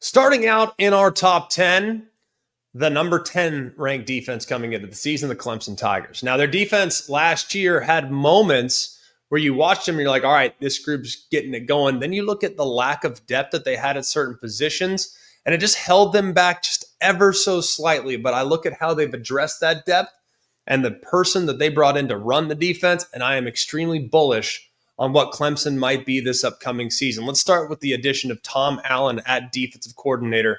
Starting out in our top 10, the number 10 ranked defense coming into the season, the Clemson Tigers. Now, their defense last year had moments where you watched them and you're like, all right, this group's getting it going. Then you look at the lack of depth that they had at certain positions, and it just held them back just ever so slightly. But I look at how they've addressed that depth and the person that they brought in to run the defense, and I am extremely bullish on what Clemson might be this upcoming season. Let's start with the addition of Tom Allen at defensive coordinator.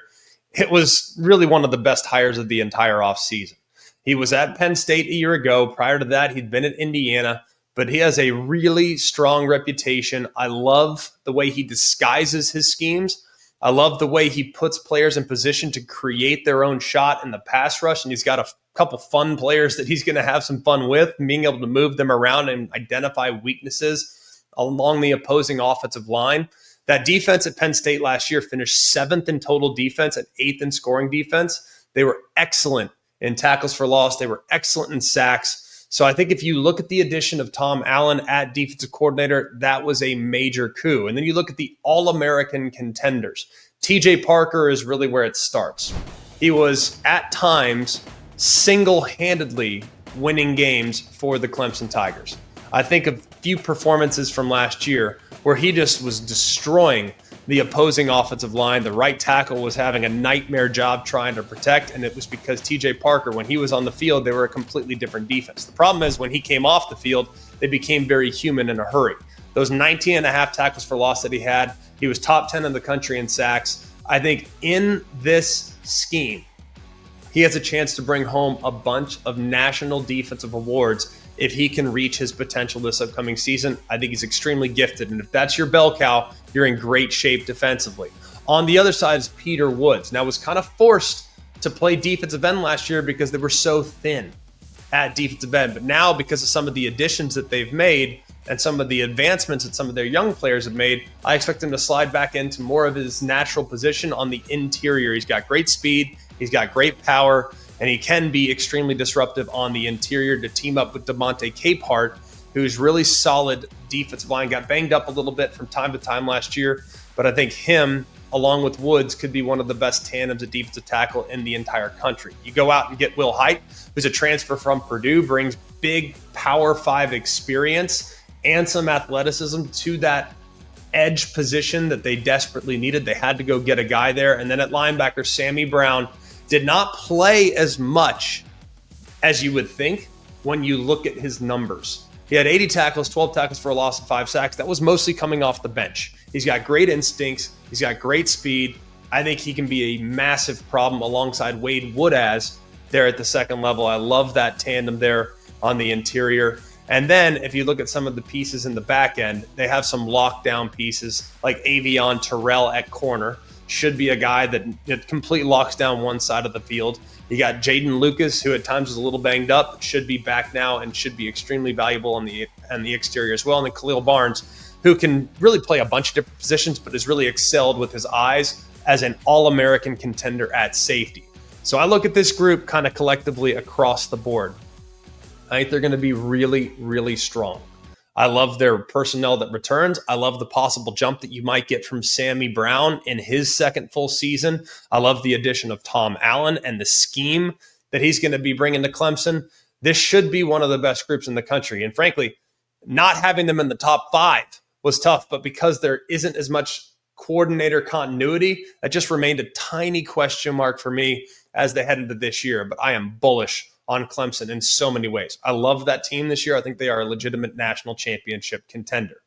It was really one of the best hires of the entire offseason. He was at Penn State a year ago. Prior to that, he'd been at Indiana, but he has a really strong reputation. I love the way he disguises his schemes. I love the way he puts players in position to create their own shot in the pass rush, and he's got a couple fun players that he's going to have some fun with, being able to move them around and identify weaknesses along the opposing offensive line. That defense at Penn State last year finished 7th in total defense and 8th in scoring defense. They were excellent in tackles for loss. They were excellent in sacks. So I think if you look at the addition of Tom Allen at defensive coordinator, that was a major coup. And then you look at the All-American contenders. TJ Parker is really where it starts. He was at times single-handedly winning games for the Clemson Tigers. I think of few performances from last year where he just was destroying the opposing offensive line. The right tackle was having a nightmare job trying to protect, and it was because TJ Parker, when he was on the field, they were a completely different defense. The problem is when he came off the field, they became very human in a hurry. Those 19 and a half tackles for loss that he was top 10 in the country in sacks. I think in this scheme, he has a chance to bring home a bunch of national defensive awards if he can reach his potential this upcoming season. I think he's extremely gifted. And if that's your bell cow, you're in great shape defensively. On the other side is Peter Woods. Now, was kind of forced to play defensive end last year because they were so thin at defensive end. But now, because of some of the additions that they've made and some of the advancements that some of their young players have made, I expect him to slide back into more of his natural position on the interior. He's got great speed. He's got great power. And he can be extremely disruptive on the interior to team up with Devontae Capehart, who's really solid defensive line. Got banged up a little bit from time to time last year, but I think him, along with Woods, could be one of the best tandems of defensive tackle in the entire country. You go out and get Will Height, who's a transfer from Purdue, brings big Power 5 experience and some athleticism to that edge position that they desperately needed. They had to go get a guy there. And then at linebacker, Sammy Brown did not play as much as you would think when you look at his numbers. He had 80 tackles, 12 tackles for a loss, and 5 sacks. That was mostly coming off the bench. He's got great instincts. He's got great speed. I think he can be a massive problem alongside Wade Woodaz there at the second level. I love that tandem there on the interior. And then if you look at some of the pieces in the back end, they have some lockdown pieces like Avion Terrell at corner. Should be a guy that completely locks down one side of the field. You got Jaden Lucas, who at times is a little banged up, should be back now and should be extremely valuable on the exterior as well. And then Khalil Barnes, who can really play a bunch of different positions, but has really excelled with his eyes as an All-American contender at safety. So I look at this group kind of collectively across the board. I think they're going to be really, really strong. I love their personnel that returns. I love the possible jump that you might get from Sammy Brown in his second full season. I love the addition of Tom Allen and the scheme that he's going to be bringing to Clemson. This should be one of the best groups in the country. And frankly, not having them in the top 5 was tough, but because there isn't as much coordinator continuity, that just remained a tiny question mark for me as they head into this year. But I am bullish on Clemson in so many ways. I love that team this year. I think they are a legitimate national championship contender.